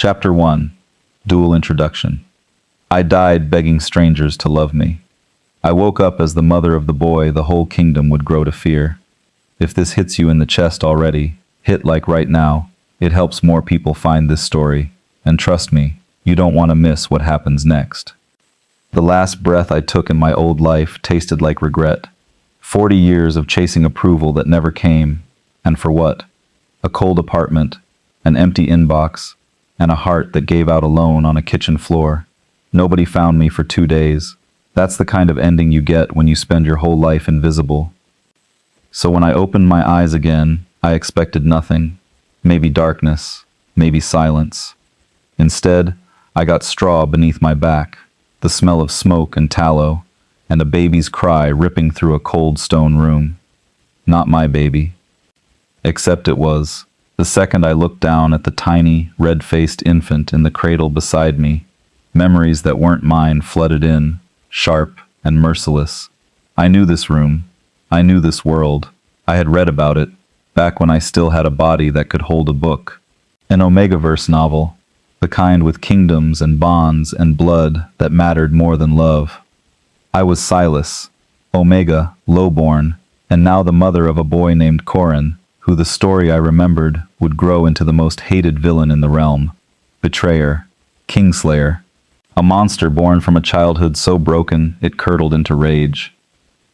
Chapter 1. Dual Introduction. I died begging strangers to love me. I woke up as the mother of the boy the whole kingdom would grow to fear. If this hits you in the chest already, hit like right now. It helps more people find this story. And trust me, you don't want to miss what happens next. The last breath I took in my old life tasted like regret. 40 years of chasing approval that never came. And for what? A cold apartment, an empty inbox, and a heart that gave out alone on a kitchen floor. Nobody found me for 2 days. That's the kind of ending you get when you spend your whole life invisible. So when I opened my eyes again, I expected nothing. Maybe darkness, maybe silence. Instead, I got straw beneath my back, the smell of smoke and tallow, and a baby's cry ripping through a cold stone room. Not my baby. Except it was. The second I looked down at the tiny, red-faced infant in the cradle beside me, memories that weren't mine flooded in, sharp and merciless. I knew this room. I knew this world. I had read about it, back when I still had a body that could hold a book. An Omegaverse novel, the kind with kingdoms and bonds and blood that mattered more than love. I was Silas, Omega, lowborn, and now the mother of a boy named Corin, who the story I remembered would grow into the most hated villain in the realm. Betrayer, Kingslayer, a monster born from a childhood so broken it curdled into rage.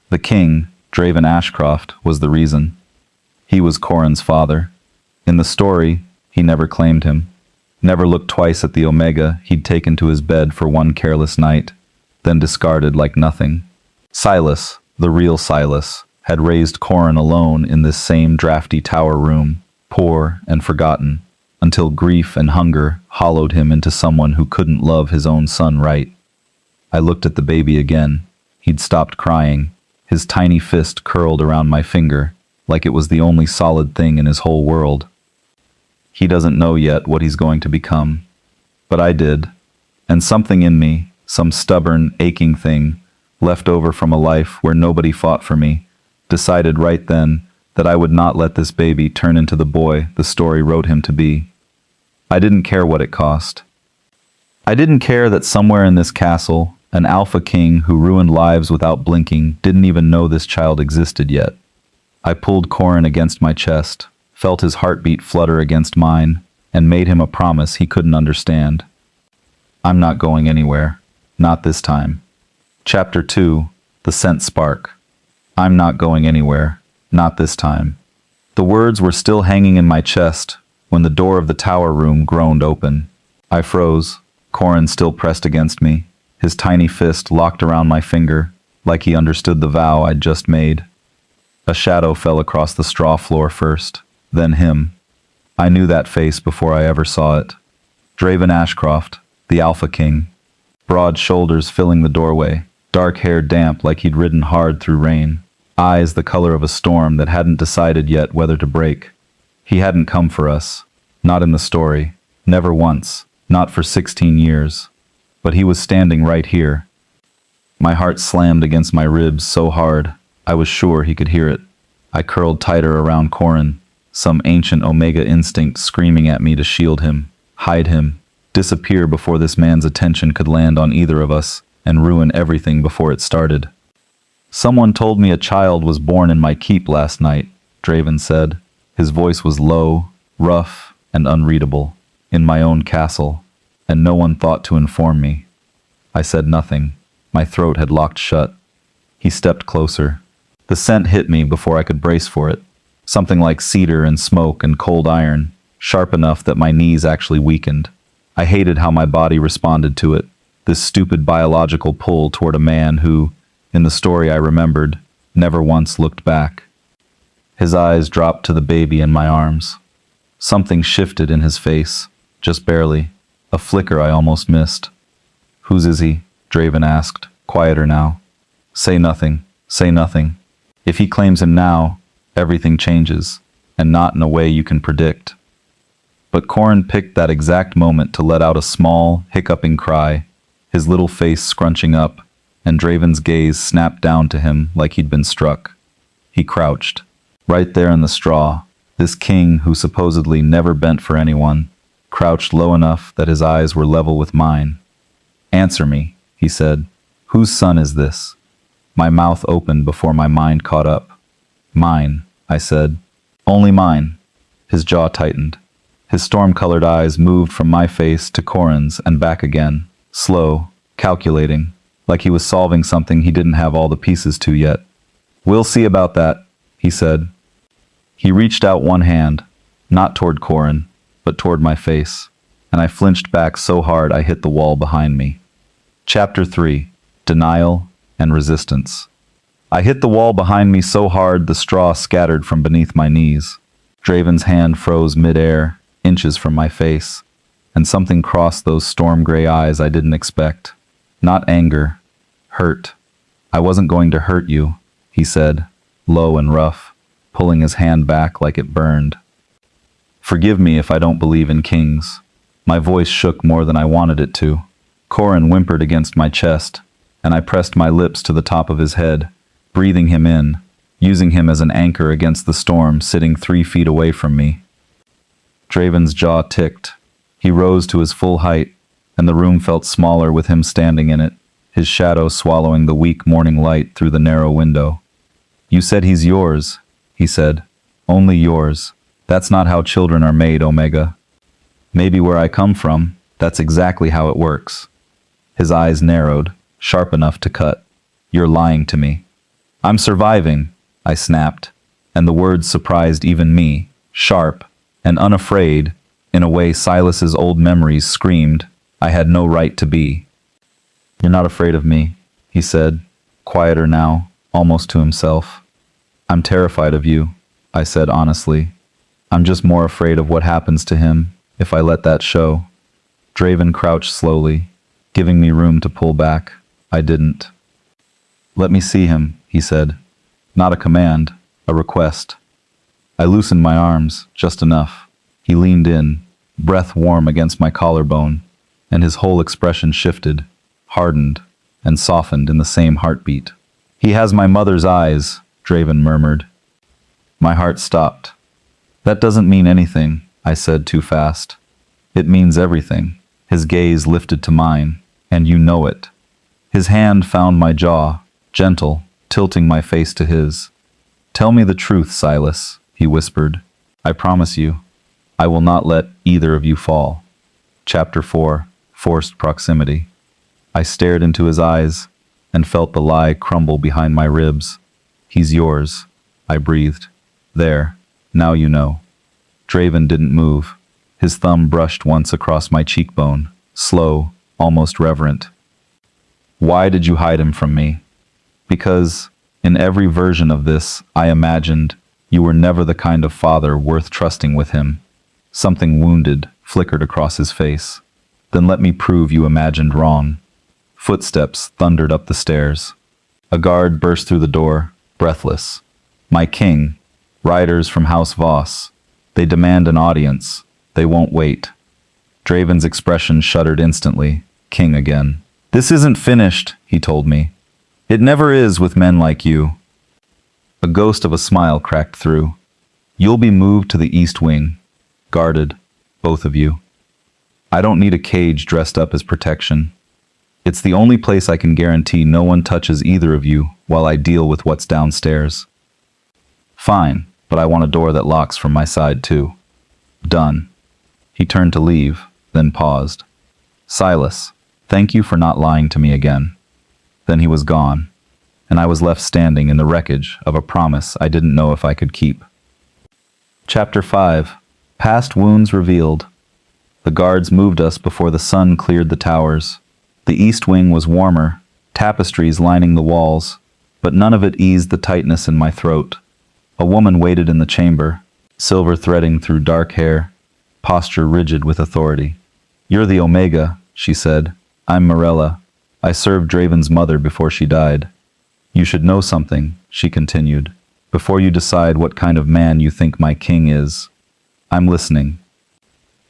The king, Draven Ashcroft, was the reason. He was Corin's father. In the story, he never claimed him, never looked twice at the Omega he'd taken to his bed for one careless night, then discarded like nothing. Silas, the real Silas, had raised Corin alone in this same drafty tower room, poor and forgotten, until grief and hunger hollowed him into someone who couldn't love his own son right. I looked at the baby again. He'd stopped crying, his tiny fist curled around my finger, like it was the only solid thing in his whole world. He doesn't know yet what he's going to become. But I did, and something in me, some stubborn, aching thing, left over from a life where nobody fought for me, decided right then that I would not let this baby turn into the boy the story wrote him to be. I didn't care what it cost. I didn't care that somewhere in this castle, an alpha king who ruined lives without blinking didn't even know this child existed yet. I pulled Corin against my chest, felt his heartbeat flutter against mine, and made him a promise he couldn't understand. I'm not going anywhere. Not this time. Chapter 2. The Scent Spark. I'm not going anywhere. Not this time. The words were still hanging in my chest when the door of the tower room groaned open. I froze, Corin still pressed against me, his tiny fist locked around my finger, like he understood the vow I'd just made. A shadow fell across the straw floor first, then him. I knew that face before I ever saw it. Draven Ashcroft, the Alpha King. Broad shoulders filling the doorway, dark hair damp like he'd ridden hard through rain. Eyes the color of a storm that hadn't decided yet whether to break. He hadn't come for us. Not in the story. Never once. Not for 16 years. But he was standing right here. My heart slammed against my ribs so hard, I was sure he could hear it. I curled tighter around Corin, some ancient Omega instinct screaming at me to shield him, hide him, disappear before this man's attention could land on either of us, and ruin everything before it started. Someone told me a child was born in my keep last night, Draven said. His voice was low, rough, and unreadable. In my own castle, and no one thought to inform me. I said nothing. My throat had locked shut. He stepped closer. The scent hit me before I could brace for it. Something like cedar and smoke and cold iron, sharp enough that my knees actually weakened. I hated how my body responded to it, this stupid biological pull toward a man who, in the story I remembered, never once looked back. His eyes dropped to the baby in my arms. Something shifted in his face, just barely, a flicker I almost missed. "Whose is he?" Draven asked, quieter now. "Say nothing, say nothing. If he claims him now, everything changes, and not in a way you can predict." But Corin picked that exact moment to let out a small, hiccuping cry, his little face scrunching up, and Draven's gaze snapped down to him like he'd been struck. He crouched, right there in the straw, this king who supposedly never bent for anyone, crouched low enough that his eyes were level with mine. "Answer me," he said. "Whose son is this?" My mouth opened before my mind caught up. "Mine," I said. "Only mine." His jaw tightened. His storm-colored eyes moved from my face to Corin's and back again, slow, calculating, like he was solving something he didn't have all the pieces to yet. "We'll see about that," he said. He reached out one hand, not toward Corin, but toward my face, and I flinched back so hard I hit the wall behind me. Chapter 3. Denial and Resistance. I hit the wall behind me so hard the straw scattered from beneath my knees. Draven's hand froze mid-air, inches from my face, and something crossed those storm-gray eyes I didn't expect. Not anger, hurt. "I wasn't going to hurt you," he said, low and rough, pulling his hand back like it burned. "Forgive me if I don't believe in kings." My voice shook more than I wanted it to. Corin whimpered against my chest, and I pressed my lips to the top of his head, breathing him in, using him as an anchor against the storm sitting 3 feet away from me. Draven's jaw ticked. He rose to his full height, and the room felt smaller with him standing in it, his shadow swallowing the weak morning light through the narrow window. "You said he's yours," he said. "Only yours. That's not how children are made, Omega. Maybe where I come from, that's exactly how it works." His eyes narrowed, sharp enough to cut. "You're lying to me." "I'm surviving," I snapped, and the words surprised even me, sharp and unafraid, in a way Silas's old memories screamed I had no right to be. "You're not afraid of me," he said, quieter now, almost to himself. "I'm terrified of you," I said honestly. "I'm just more afraid of what happens to him if I let that show." Draven crouched slowly, giving me room to pull back. I didn't. "Let me see him," he said. Not a command, a request. I loosened my arms, just enough. He leaned in, breath warm against my collarbone, and his whole expression shifted, hardened, and softened in the same heartbeat. "He has my mother's eyes," Draven murmured. My heart stopped. "That doesn't mean anything," I said too fast. "It means everything." His gaze lifted to mine, and you know it. His hand found my jaw, gentle, tilting my face to his. "Tell me the truth, Silas," he whispered. "I promise you, I will not let either of you fall." Chapter 4. Forced Proximity. I stared into his eyes and felt the lie crumble behind my ribs. "He's yours," I breathed. "There, now you know." Draven didn't move. His thumb brushed once across my cheekbone, slow, almost reverent. "Why did you hide him from me?" "Because, in every version of this, I imagined you were never the kind of father worth trusting with him." Something wounded flickered across his face. "Then let me prove you imagined wrong." Footsteps thundered up the stairs. A guard burst through the door, breathless. "My king, riders from House Voss. They demand an audience. They won't wait." Draven's expression shuddered instantly. King again. "This isn't finished," he told me. "It never is with men like you." A ghost of a smile cracked through. "You'll be moved to the East Wing. Guarded, both of you. I don't need a cage dressed up as protection. It's the only place I can guarantee no one touches either of you while I deal with what's downstairs." "Fine, but I want a door that locks from my side too." "Done." He turned to leave, then paused. "Silas, thank you for not lying to me again." Then he was gone, and I was left standing in the wreckage of a promise I didn't know if I could keep. Chapter 5. Past Wounds Revealed. The guards moved us before the sun cleared the towers. The east wing was warmer, tapestries lining the walls, but none of it eased the tightness in my throat. A woman waited in the chamber, silver threading through dark hair, posture rigid with authority. "You're the Omega," she said. "I'm Morella. I served Draven's mother before she died. You should know something," she continued, "before you decide what kind of man you think my king is." "I'm listening."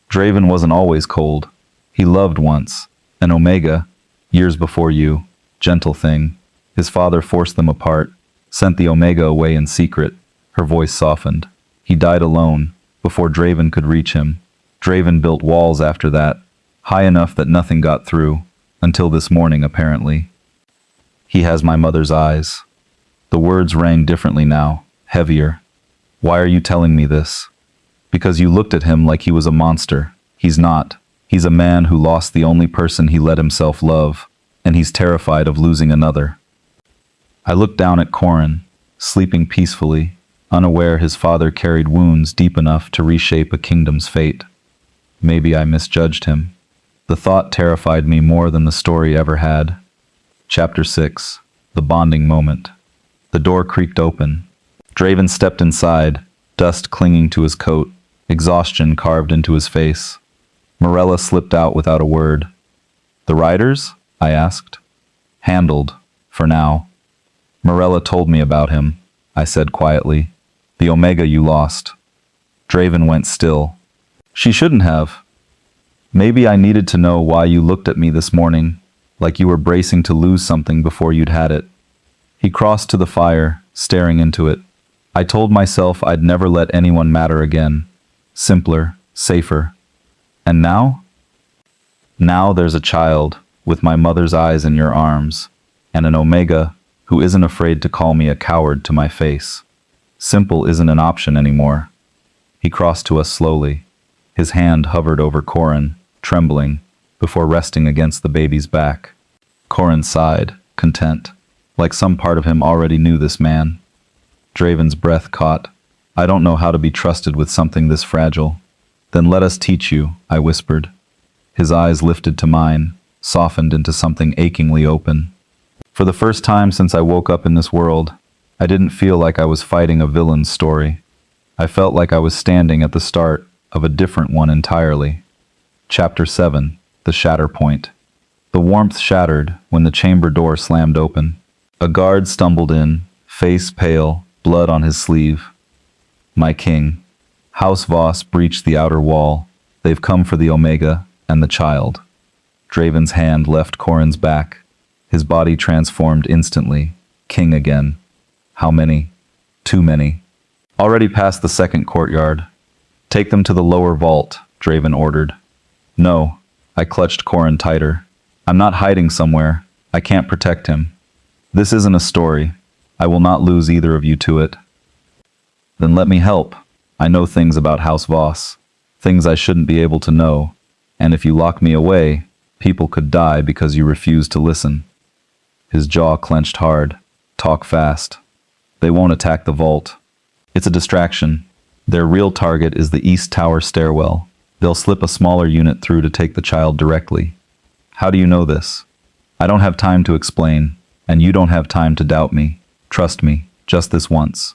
"Draven wasn't always cold. He loved once. An Omega, years before you. Gentle thing. His father forced them apart, sent the Omega away in secret." Her voice softened. "He died alone, before Draven could reach him. Draven built walls after that, high enough that nothing got through, until this morning apparently. He has my mother's eyes. The words rang differently now, heavier. Why are you telling me this? Because you looked at him like he was a monster. He's not. He's a man who lost the only person he let himself love, and he's terrified of losing another. I looked down at Corin, sleeping peacefully, unaware his father carried wounds deep enough to reshape a kingdom's fate. Maybe I misjudged him. The thought terrified me more than the story ever had. Chapter 6. The Bonding Moment. The door creaked open. Draven stepped inside, dust clinging to his coat, exhaustion carved into his face. Morella slipped out without a word. "The riders?" I asked. "Handled, for now." "Morella told me about him," I said quietly. "The Omega you lost." Draven went still. "She shouldn't have. Maybe I needed to know why you looked at me this morning, like you were bracing to lose something before you'd had it." He crossed to the fire, staring into it. I told myself I'd never let anyone matter again. Simpler, safer. And now? Now there's a child, with my mother's eyes in your arms, and an Omega who isn't afraid to call me a coward to my face. Simple isn't an option anymore. He crossed to us slowly. His hand hovered over Corin, trembling, before resting against the baby's back. Corin sighed, content, like some part of him already knew this man. Draven's breath caught. "I don't know how to be trusted with something this fragile." "Then let us teach you," I whispered. His eyes lifted to mine, softened into something achingly open. For the first time since I woke up in this world, I didn't feel like I was fighting a villain's story. I felt like I was standing at the start of a different one entirely. Chapter 7. The Shatter Point. The warmth shattered when the chamber door slammed open. A guard stumbled in, face pale, blood on his sleeve. "My king." House Voss breached the outer wall. "They've come for the Omega and the child." Draven's hand left Corin's back. His body transformed instantly. King again. "How many?" "Too many." "Already past the second courtyard." "Take them to the lower vault," Draven ordered. "No." I clutched Corin tighter. "I'm not hiding somewhere. I can't protect him. This isn't a story. I will not lose either of you to it." "Then let me help. I know things about House Voss. Things I shouldn't be able to know. And if you lock me away, people could die because you refuse to listen." His jaw clenched hard. "Talk fast. They won't attack the vault. It's a distraction. Their real target is the East Tower stairwell. They'll slip a smaller unit through to take the child directly." "How do you know this?" "I don't have time to explain, and you don't have time to doubt me. Trust me, just this once."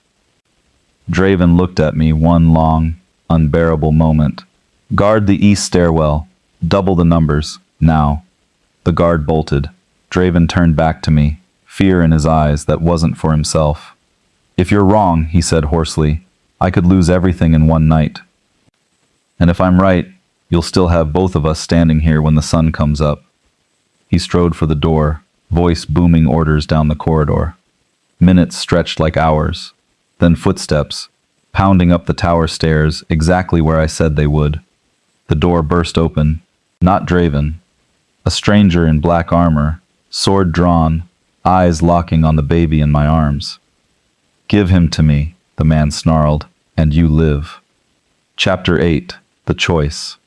Draven looked at me one long, unbearable moment. "Guard the east stairwell. Double the numbers, now." The guard bolted. Draven turned back to me, fear in his eyes that wasn't for himself. "If you're wrong," he said hoarsely, "I could lose everything in one night. And if I'm right, you'll still have both of us standing here when the sun comes up." He strode for the door, voice booming orders down the corridor. Minutes stretched like hours. Then footsteps, pounding up the tower stairs exactly where I said they would. The door burst open. Not Draven. A stranger in black armor, sword drawn, eyes locking on the baby in my arms. "Give him to me," the man snarled, "and you live." Chapter 8. The Choice.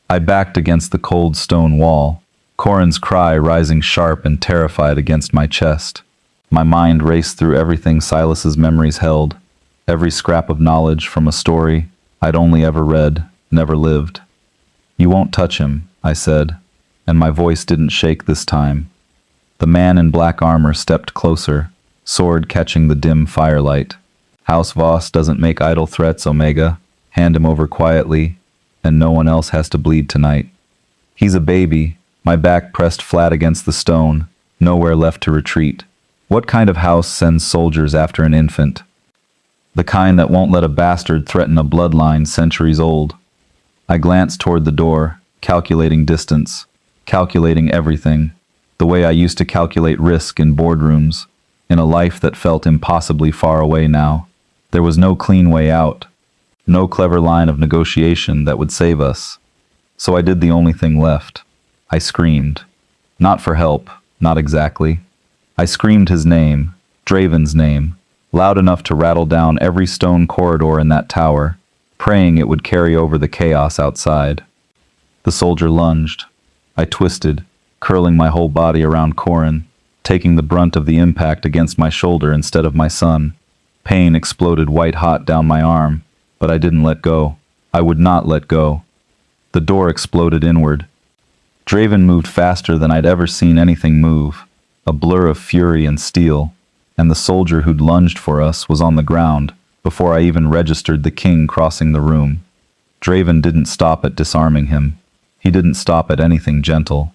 I backed against the cold stone wall, Corin's cry rising sharp and terrified against my chest. My mind raced through everything Silas's memories held, every scrap of knowledge from a story I'd only ever read, never lived. "You won't touch him," I said, and my voice didn't shake this time. The man in black armor stepped closer, sword catching the dim firelight. "House Voss doesn't make idle threats, Omega. Hand him over quietly, and no one else has to bleed tonight." "He's a baby," my back pressed flat against the stone, nowhere left to retreat. What kind of house sends soldiers after an infant? The kind that won't let a bastard threaten a bloodline centuries old. I glanced toward the door, calculating distance, calculating everything, the way I used to calculate risk in boardrooms, in a life that felt impossibly far away now. There was no clean way out. No clever line of negotiation that would save us. So I did the only thing left. I screamed. Not for help, not exactly. I screamed his name, Draven's name, loud enough to rattle down every stone corridor in that tower, praying it would carry over the chaos outside. The soldier lunged. I twisted, curling my whole body around Corin, taking the brunt of the impact against my shoulder instead of my son. Pain exploded white-hot down my arm, but I didn't let go. I would not let go. The door exploded inward. Draven moved faster than I'd ever seen anything move, a blur of fury and steel, and the soldier who'd lunged for us was on the ground before I even registered the king crossing the room. Draven didn't stop at disarming him. He didn't stop at anything gentle.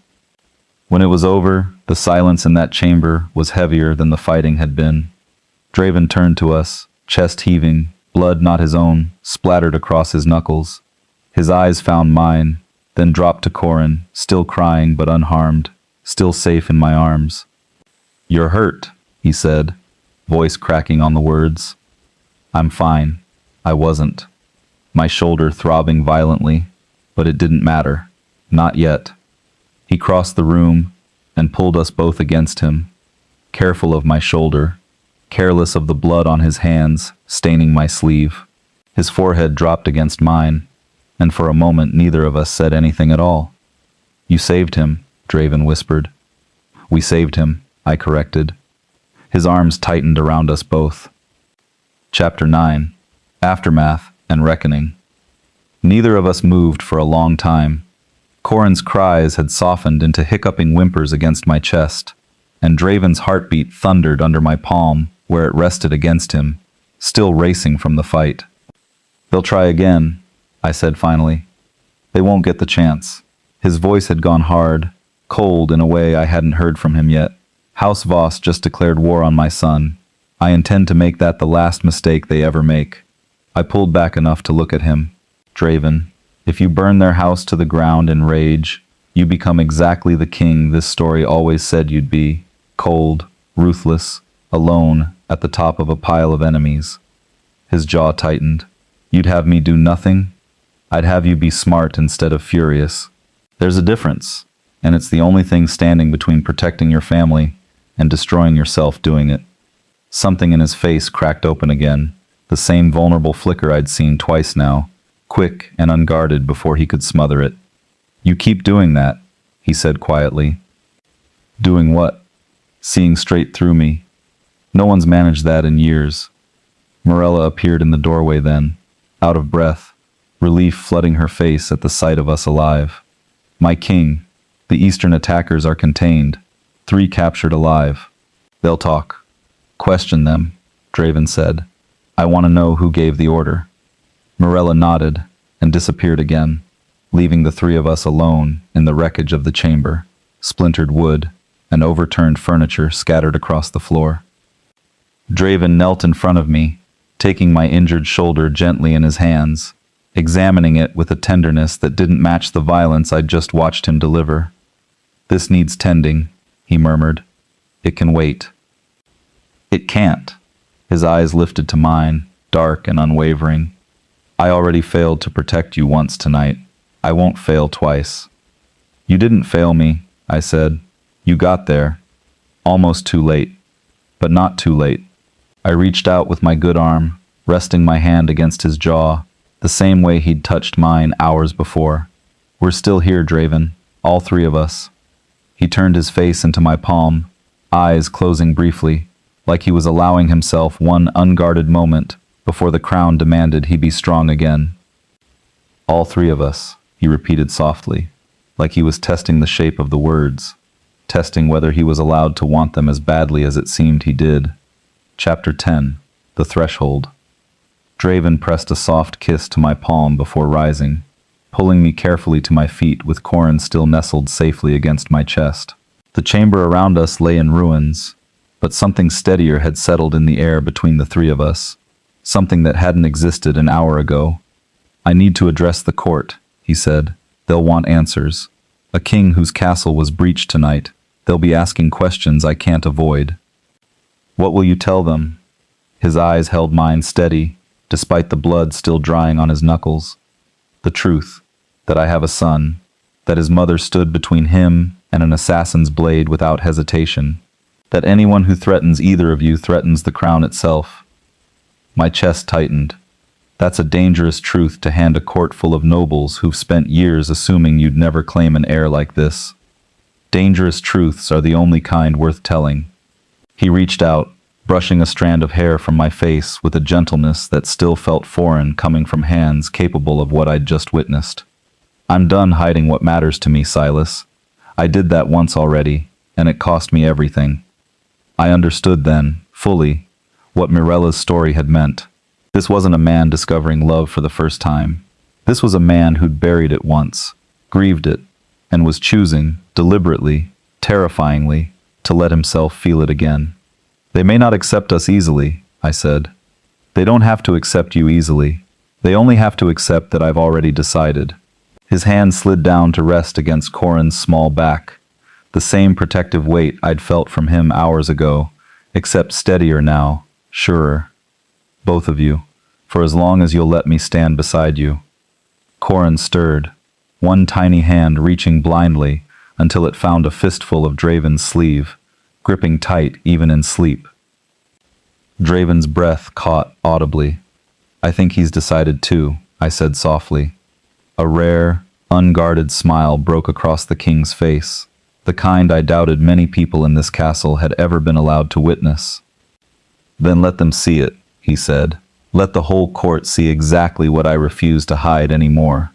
When it was over, the silence in that chamber was heavier than the fighting had been. Draven turned to us, chest heaving, blood not his own, splattered across his knuckles. His eyes found mine, then dropped to Corin, still crying but unharmed, still safe in my arms. "You're hurt," he said, voice cracking on the words. "I'm fine." I wasn't. My shoulder throbbing violently, but it didn't matter. Not yet. He crossed the room and pulled us both against him, careful of my shoulder, careless of the blood on his hands, staining my sleeve. His forehead dropped against mine, and for a moment neither of us said anything at all. "You saved him," Draven whispered. "We saved him," I corrected. His arms tightened around us both. Chapter 9. Aftermath and Reckoning. Neither of us moved for a long time. Corin's cries had softened into hiccuping whimpers against my chest, and Draven's heartbeat thundered under my palm where it rested against him, still racing from the fight. "They'll try again," I said finally. "They won't get the chance." His voice had gone hard, cold in a way I hadn't heard from him yet. "House Voss just declared war on my son. I intend to make that the last mistake they ever make." I pulled back enough to look at him. "Draven, if you burn their house to the ground in rage, you become exactly the king this story always said you'd be. Cold, ruthless, alone, at the top of a pile of enemies." His jaw tightened. "You'd have me do nothing? I'd have you be smart instead of furious. There's a difference, and it's the only thing standing between protecting your family and destroying yourself doing it." Something in his face cracked open again, the same vulnerable flicker I'd seen twice now, quick and unguarded before he could smother it. "You keep doing that," he said quietly. "Doing what?" "Seeing straight through me. No one's managed that in years." Morella appeared in the doorway then, out of breath, relief flooding her face at the sight of us alive. "My king, the eastern attackers are contained. 3 captured alive. They'll talk." "Question them," Draven said. "I want to know who gave the order." Morella nodded and disappeared again, leaving the 3 of us alone in the wreckage of the chamber, splintered wood and overturned furniture scattered across the floor. Draven knelt in front of me, taking my injured shoulder gently in his hands, examining it with a tenderness that didn't match the violence I'd just watched him deliver. "This needs tending," he murmured. "It can wait." "It can't." His eyes lifted to mine, dark and unwavering. "I already failed to protect you once tonight. I won't fail twice." "You didn't fail me," I said. "You got there. Almost too late. But not too late." I reached out with my good arm, resting my hand against his jaw, the same way he'd touched mine hours before. "We're still here, Draven, all 3 of us." He turned his face into my palm, eyes closing briefly, like he was allowing himself one unguarded moment before the crown demanded he be strong again. "All 3 of us," he repeated softly, like he was testing the shape of the words, testing whether he was allowed to want them as badly as it seemed he did. Chapter 10. The Threshold. Draven pressed a soft kiss to my palm before rising, pulling me carefully to my feet with Corin still nestled safely against my chest. The chamber around us lay in ruins, but something steadier had settled in the air between the 3 of us, something that hadn't existed an hour ago. "I need to address the court," he said. "They'll want answers. A king whose castle was breached tonight. They'll be asking questions I can't avoid." "What will you tell them?" His eyes held mine steady, despite the blood still drying on his knuckles. The truth, that I have a son, that his mother stood between him and an assassin's blade without hesitation, that anyone who threatens either of you threatens the crown itself. My chest tightened. That's a dangerous truth to hand a court full of nobles who've spent years assuming you'd never claim an heir like this. Dangerous truths are the only kind worth telling. He reached out, brushing a strand of hair from my face with a gentleness that still felt foreign coming from hands capable of what I'd just witnessed. I'm done hiding what matters to me, Silas. I did that once already, and it cost me everything. I understood then, fully, what Mirella's story had meant. This wasn't a man discovering love for the first time. This was a man who'd buried it once, grieved it, and was choosing, deliberately, terrifyingly, to let himself feel it again. They may not accept us easily, I said. They don't have to accept you easily. They only have to accept that I've already decided. His hand slid down to rest against Corin's small back, the same protective weight I'd felt from him hours ago, except steadier now, surer. Both of you, for as long as you'll let me stand beside you. Corin stirred, one tiny hand reaching blindly until it found a fistful of Draven's sleeve, gripping tight even in sleep. Draven's breath caught audibly. I think he's decided too, I said softly. A rare, unguarded smile broke across the king's face, the kind I doubted many people in this castle had ever been allowed to witness. Then let them see it, he said. Let the whole court see exactly what I refuse to hide anymore.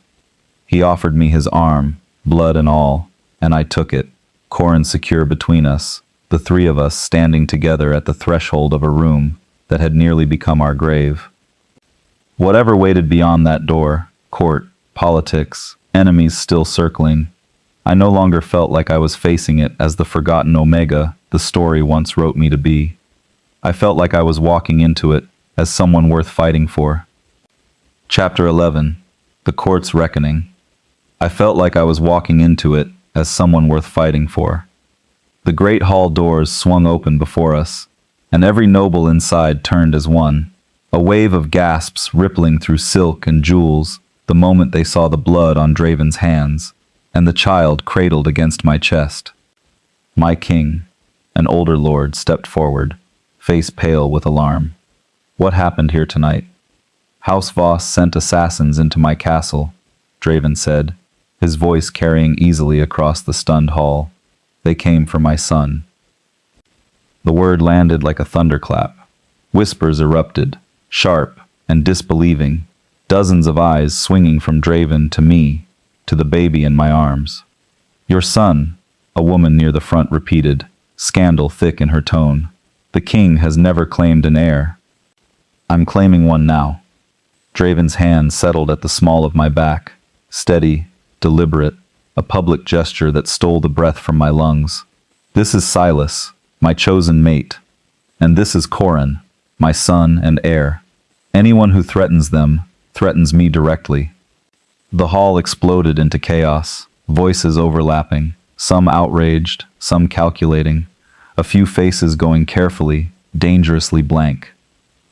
He offered me his arm, blood and all, and I took it, Corin secure between us, the three of us standing together at the threshold of a room that had nearly become our grave. Whatever waited beyond that door, court, politics, enemies still circling, I no longer felt like I was facing it as the forgotten Omega the story once wrote me to be. I felt like I was walking into it as someone worth fighting for. Chapter 11. The Court's Reckoning. I felt like I was walking into it as someone worth fighting for. The great hall doors swung open before us, and every noble inside turned as one, a wave of gasps rippling through silk and jewels the moment they saw the blood on Draven's hands, and the child cradled against my chest. My king, an older lord, stepped forward, face pale with alarm. What happened here tonight? House Voss sent assassins into my castle, Draven said, his voice carrying easily across the stunned hall. They came for my son. The word landed like a thunderclap. Whispers erupted, sharp and disbelieving, dozens of eyes swinging from Draven to me, to the baby in my arms. Your son, a woman near the front repeated, scandal thick in her tone. The king has never claimed an heir. I'm claiming one now. Draven's hand settled at the small of my back, steady, deliberate, a public gesture that stole the breath from my lungs. This is Silas, my chosen mate, and this is Corin, my son and heir. Anyone who threatens them threatens me directly. The hall exploded into chaos, voices overlapping, some outraged, some calculating, a few faces going carefully, dangerously blank.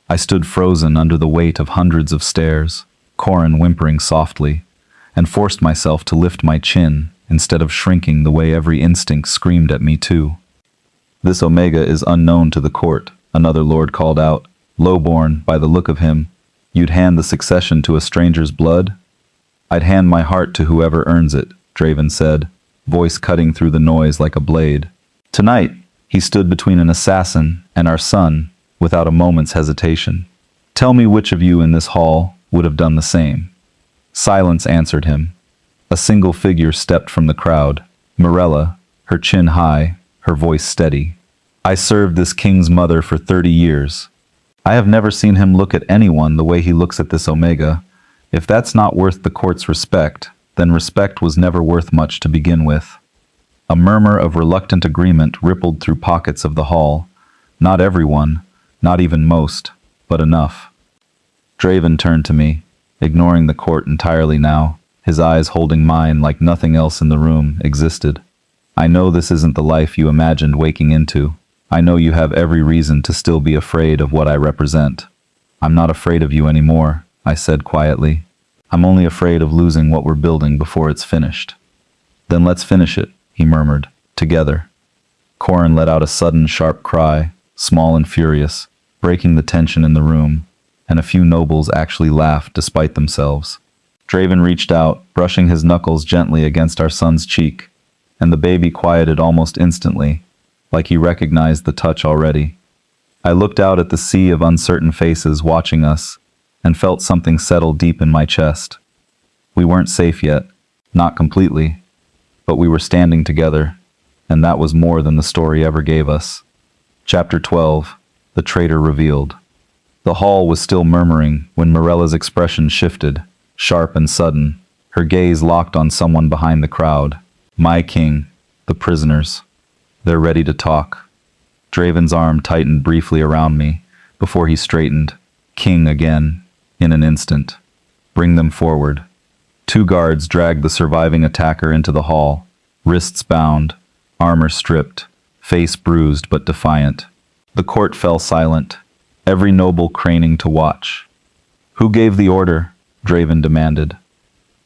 I stood frozen under the weight of hundreds of stares, Corin whimpering softly, and forced myself to lift my chin instead of shrinking the way every instinct screamed at me too. This Omega is unknown to the court, another lord called out, lowborn by the look of him. You'd hand the succession to a stranger's blood? I'd hand my heart to whoever earns it, Draven said, voice cutting through the noise like a blade. Tonight, he stood between an assassin and our son, without a moment's hesitation. Tell me which of you in this hall would have done the same. Silence answered him. A single figure stepped from the crowd, Mirella, her chin high, her voice steady. I served this king's mother for 30 years. I have never seen him look at anyone the way he looks at this Omega. If that's not worth the court's respect, then respect was never worth much to begin with. A murmur of reluctant agreement rippled through pockets of the hall. Not everyone, not even most, but enough. Draven turned to me, ignoring the court entirely now, his eyes holding mine like nothing else in the room existed. I know this isn't the life you imagined waking into. I know you have every reason to still be afraid of what I represent. I'm not afraid of you anymore, I said quietly. I'm only afraid of losing what we're building before it's finished. Then let's finish it, he murmured, together. Corin let out a sudden sharp cry, small and furious, breaking the tension in the room, and a few nobles actually laughed despite themselves. Draven reached out, brushing his knuckles gently against our son's cheek, and the baby quieted almost instantly, like he recognized the touch already. I looked out at the sea of uncertain faces watching us, and felt something settle deep in my chest. We weren't safe yet, not completely, but we were standing together, and that was more than the story ever gave us. Chapter 12, The Traitor Revealed. The hall was still murmuring when Morella's expression shifted, sharp and sudden, her gaze locked on someone behind the crowd. My king, the prisoners. They're ready to talk. Draven's arm tightened briefly around me, before he straightened, king again, in an instant. Bring them forward. 2 guards dragged the surviving attacker into the hall, wrists bound, armor stripped, face bruised but defiant. The court fell silent, every noble craning to watch. Who gave the order? Draven demanded.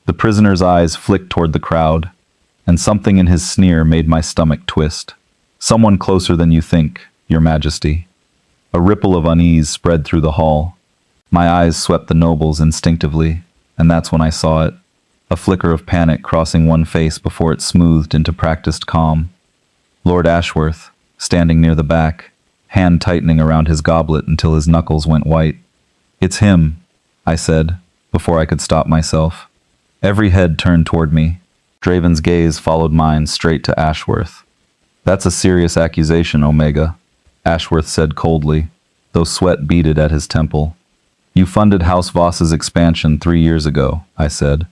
The prisoner's eyes flicked toward the crowd, and something in his sneer made my stomach twist. Someone closer than you think, Your Majesty. A ripple of unease spread through the hall. My eyes swept the nobles instinctively, and that's when I saw it. A flicker of panic crossing one face before it smoothed into practiced calm. Lord Ashworth, standing near the back, hand tightening around his goblet until his knuckles went white. It's him, I said, before I could stop myself. Every head turned toward me. Draven's gaze followed mine straight to Ashworth. That's a serious accusation, Omega, Ashworth said coldly, though sweat beaded at his temple. You funded House Voss's expansion 3 years ago, I said.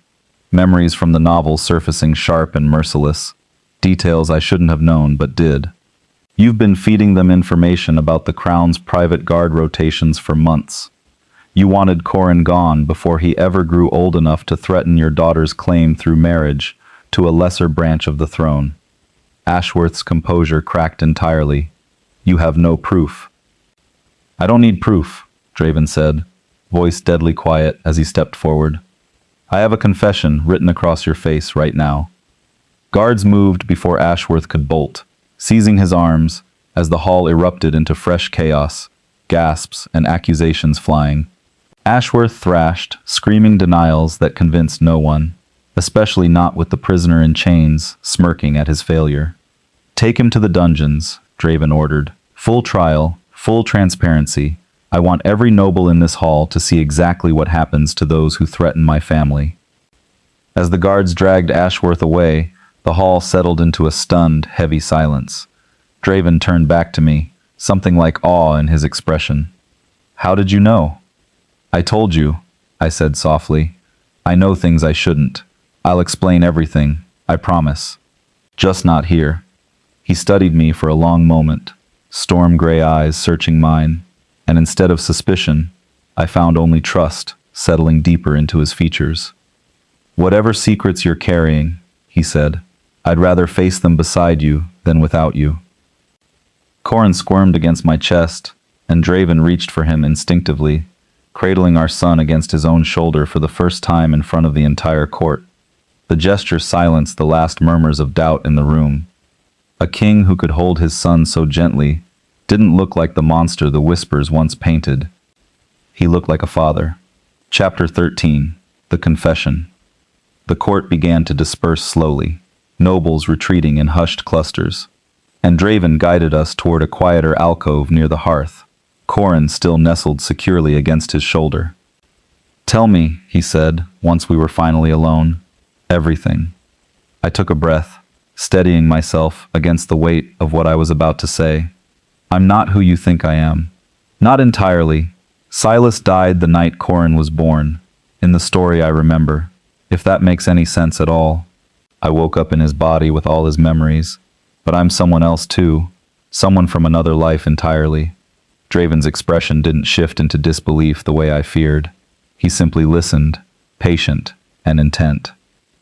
Memories from the novel surfacing sharp and merciless. Details I shouldn't have known, but did. You've been feeding them information about the Crown's private guard rotations for months. You wanted Corin gone before he ever grew old enough to threaten your daughter's claim through marriage to a lesser branch of the throne. Ashworth's composure cracked entirely. You have no proof. I don't need proof, Draven said, voice deadly quiet as he stepped forward. I have a confession written across your face right now. Guards moved before Ashworth could bolt, seizing his arms as the hall erupted into fresh chaos, gasps and accusations flying. Ashworth thrashed, screaming denials that convinced no one, especially not with the prisoner in chains smirking at his failure. Take him to the dungeons, Draven ordered. Full trial, full transparency. I want every noble in this hall to see exactly what happens to those who threaten my family. As the guards dragged Ashworth away, the hall settled into a stunned, heavy silence. Draven turned back to me, something like awe in his expression. How did you know? I told you, I said softly. I know things I shouldn't. I'll explain everything, I promise. Just not here. He studied me for a long moment, storm-gray eyes searching mine, and instead of suspicion, I found only trust settling deeper into his features. Whatever secrets you're carrying, he said, I'd rather face them beside you than without you. Corin squirmed against my chest, and Draven reached for him instinctively, cradling our son against his own shoulder for the first time in front of the entire court. The gesture silenced the last murmurs of doubt in the room. A king who could hold his son so gently didn't look like the monster the whispers once painted. He looked like a father. Chapter 13, The Confession. The court began to disperse slowly, nobles retreating in hushed clusters, and Draven guided us toward a quieter alcove near the hearth, Corin still nestled securely against his shoulder. Tell me, he said, once we were finally alone, everything. I took a breath, steadying myself against the weight of what I was about to say. I'm not who you think I am. Not entirely. Silas died the night Corin was born, in the story I remember, if that makes any sense at all. I woke up in his body with all his memories, but I'm someone else too, someone from another life entirely. Draven's expression didn't shift into disbelief the way I feared. He simply listened, patient and intent.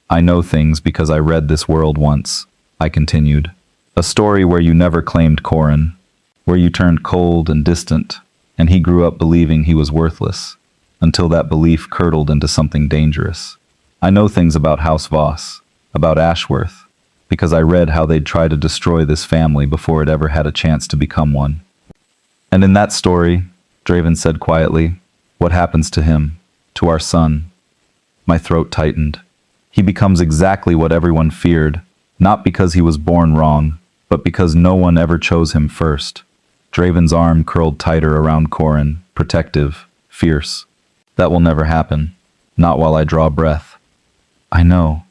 I know things because I read this world once, I continued. A story where you never claimed Corin, where you turned cold and distant, and he grew up believing he was worthless, until that belief curdled into something dangerous. I know things about House Voss, about Ashworth, because I read how they'd try to destroy this family before it ever had a chance to become one. And in that story, Draven said quietly, what happens to him, to our son? My throat tightened. He becomes exactly what everyone feared, not because he was born wrong, but because no one ever chose him first. Draven's arm curled tighter around Corin, protective, fierce. That will never happen. Not while I draw breath. I know,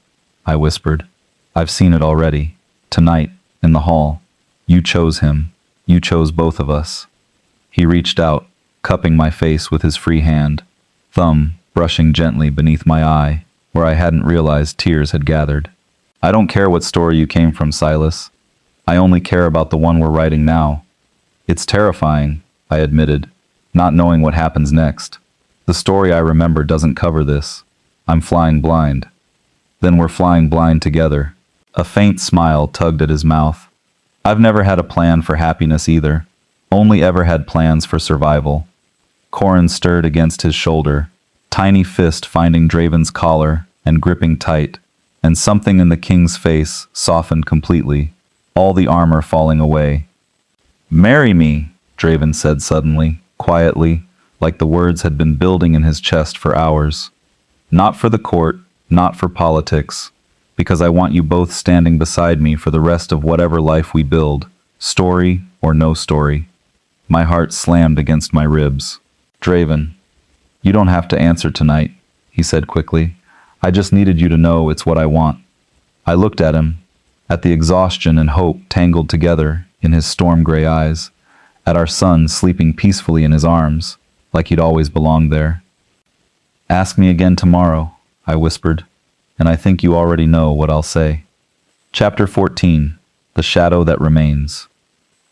I whispered. I've seen it already. Tonight, in the hall. You chose him. You chose both of us. He reached out, cupping my face with his free hand, thumb brushing gently beneath my eye, where I hadn't realized tears had gathered. I don't care what story you came from, Silas. I only care about the one we're writing now. It's terrifying, I admitted, not knowing what happens next. The story I remember doesn't cover this. I'm flying blind. Then we're flying blind together. A faint smile tugged at his mouth. I've never had a plan for happiness either. Only ever had plans for survival. Corin stirred against his shoulder, tiny fist finding Draven's collar and gripping tight, and something in the king's face softened completely, all the armor falling away. Marry me, Draven said suddenly, quietly, like the words had been building in his chest for hours. Not for the court, not for politics, because I want you both standing beside me for the rest of whatever life we build, story or no story. My heart slammed against my ribs. Draven, you don't have to answer tonight, he said quickly. I just needed you to know it's what I want. I looked at him, at the exhaustion and hope tangled together in his storm-gray eyes, at our son sleeping peacefully in his arms, like he'd always belonged there. Ask me again tomorrow, I whispered, and I think you already know what I'll say. Chapter 14, The Shadow That Remains.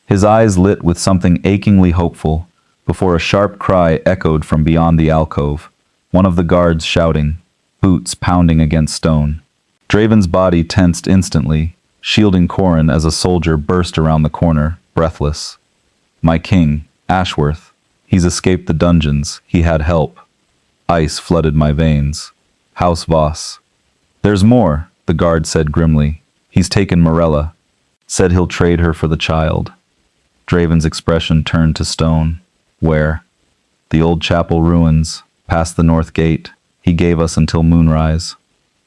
His eyes lit with something achingly hopeful, before a sharp cry echoed from beyond the alcove, one of the guards shouting, boots pounding against stone. Draven's body tensed instantly, shielding Corin as a soldier burst around the corner, breathless. My king, Ashworth. He's escaped the dungeons. He had help. Ice flooded my veins. House Voss. There's more, the guard said grimly. He's taken Morella. Said he'll trade her for the child. Draven's expression turned to stone. Where? The old chapel ruins, past the north gate. He gave us until moonrise.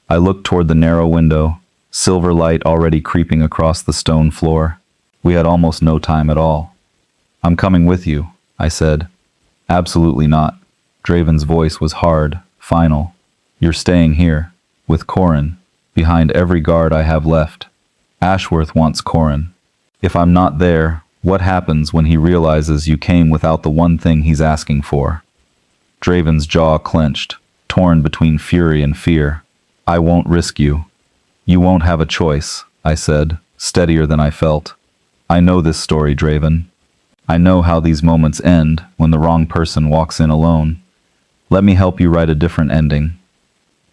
I looked toward the narrow window, silver light already creeping across the stone floor. We had almost no time at all. I'm coming with you, I said. Absolutely not. Draven's voice was hard, final. You're staying here, with Corin, behind every guard I have left. Ashworth wants Corin. If I'm not there, what happens when he realizes you came without the one thing he's asking for? Draven's jaw clenched, torn between fury and fear. I won't risk you. You won't have a choice, I said, steadier than I felt. I know this story, Draven. I know how these moments end when the wrong person walks in alone. Let me help you write a different ending.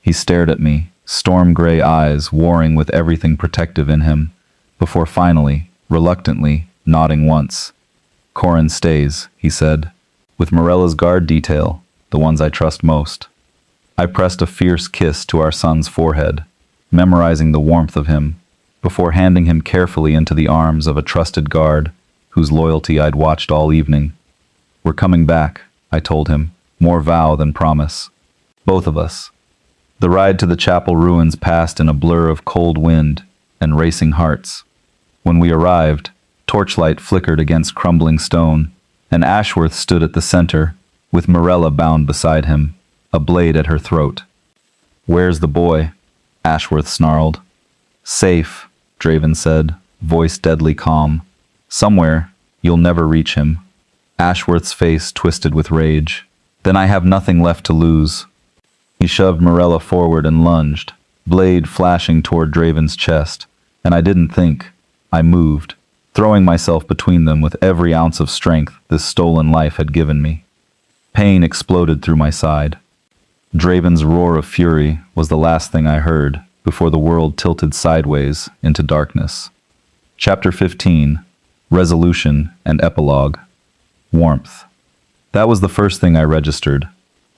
He stared at me, storm-gray eyes warring with everything protective in him, before finally, reluctantly, nodding once. Corin stays, he said, with Morella's guard detail, the ones I trust most. I pressed a fierce kiss to our son's forehead, memorizing the warmth of him, before handing him carefully into the arms of a trusted guard, whose loyalty I'd watched all evening. We're coming back, I told him, more vow than promise. Both of us. The ride to the chapel ruins passed in a blur of cold wind and racing hearts. When we arrived, torchlight flickered against crumbling stone, and Ashworth stood at the center, with Morella bound beside him, a blade at her throat. Where's the boy? Ashworth snarled. Safe, Draven said, voice deadly calm. Somewhere, you'll never reach him. Ashworth's face twisted with rage. Then I have nothing left to lose. He shoved Morella forward and lunged, blade flashing toward Draven's chest, and I didn't think. I moved, throwing myself between them with every ounce of strength this stolen life had given me. Pain exploded through my side. Draven's roar of fury was the last thing I heard before the world tilted sideways into darkness. Chapter 15, Resolution and Epilogue. Warmth. That was the first thing I registered.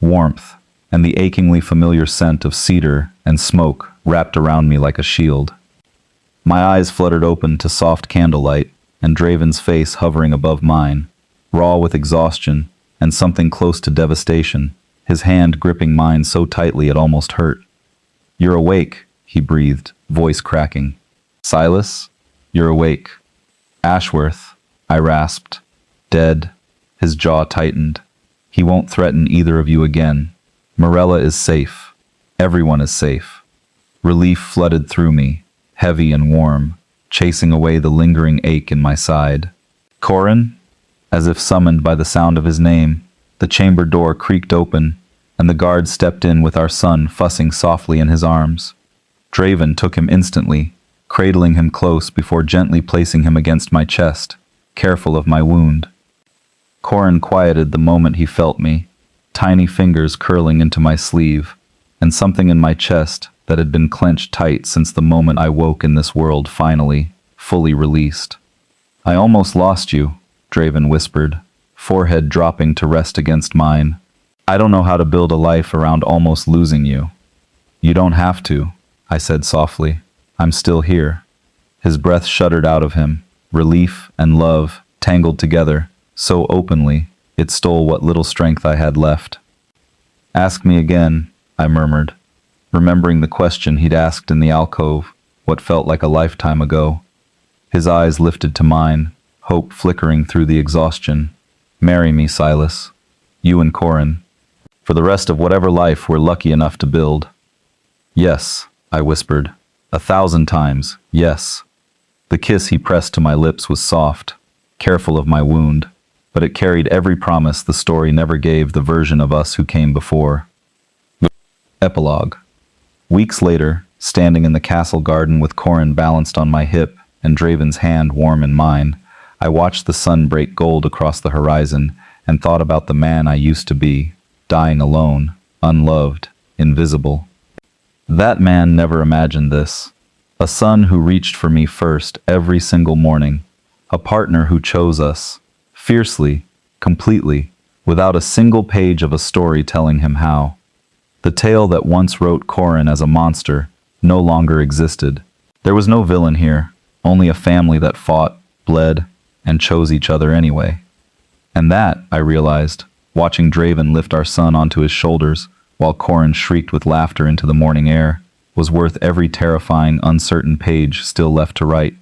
Warmth, and the achingly familiar scent of cedar and smoke wrapped around me like a shield. My eyes fluttered open to soft candlelight, and Draven's face hovering above mine, raw with exhaustion and something close to devastation, his hand gripping mine so tightly it almost hurt. "You're awake," he breathed, voice cracking. "Silas, you're awake." "Ashworth," I rasped. "Dead." His jaw tightened. "He won't threaten either of you again. Morella is safe. Everyone is safe." Relief flooded through me, heavy and warm, chasing away the lingering ache in my side. "Corin?" As if summoned by the sound of his name, the chamber door creaked open, and the guard stepped in with our son fussing softly in his arms. Draven took him instantly, cradling him close before gently placing him against my chest, careful of my wound. Corin quieted the moment he felt me, tiny fingers curling into my sleeve, and something in my chest that had been clenched tight since the moment I woke in this world finally, fully released. "I almost lost you," Draven whispered, forehead dropping to rest against mine. "I don't know how to build a life around almost losing you." "You don't have to," I said softly. "I'm still here." His breath shuddered out of him, relief and love tangled together, so openly it stole what little strength I had left. "Ask me again," I murmured, remembering the question he'd asked in the alcove, what felt like a lifetime ago. His eyes lifted to mine, hope flickering through the exhaustion. "Marry me, Silas. You and Corin. For the rest of whatever life we're lucky enough to build." "Yes," I whispered. 1,000 times, yes. The kiss he pressed to my lips was soft, careful of my wound, but it carried every promise the story never gave the version of us who came before. Epilogue. Weeks later, standing in the castle garden with Corin balanced on my hip and Draven's hand warm in mine, I watched the sun break gold across the horizon and thought about the man I used to be, dying alone, unloved, invisible. That man never imagined this. A son who reached for me first every single morning. A partner who chose us, fiercely, completely, without a single page of a story telling him how. The tale that once wrote Corin as a monster no longer existed. There was no villain here, only a family that fought, bled, and chose each other anyway. And that, I realized, watching Draven lift our son onto his shoulders, while Corin shrieked with laughter into the morning air, was worth every terrifying, uncertain page still left to write.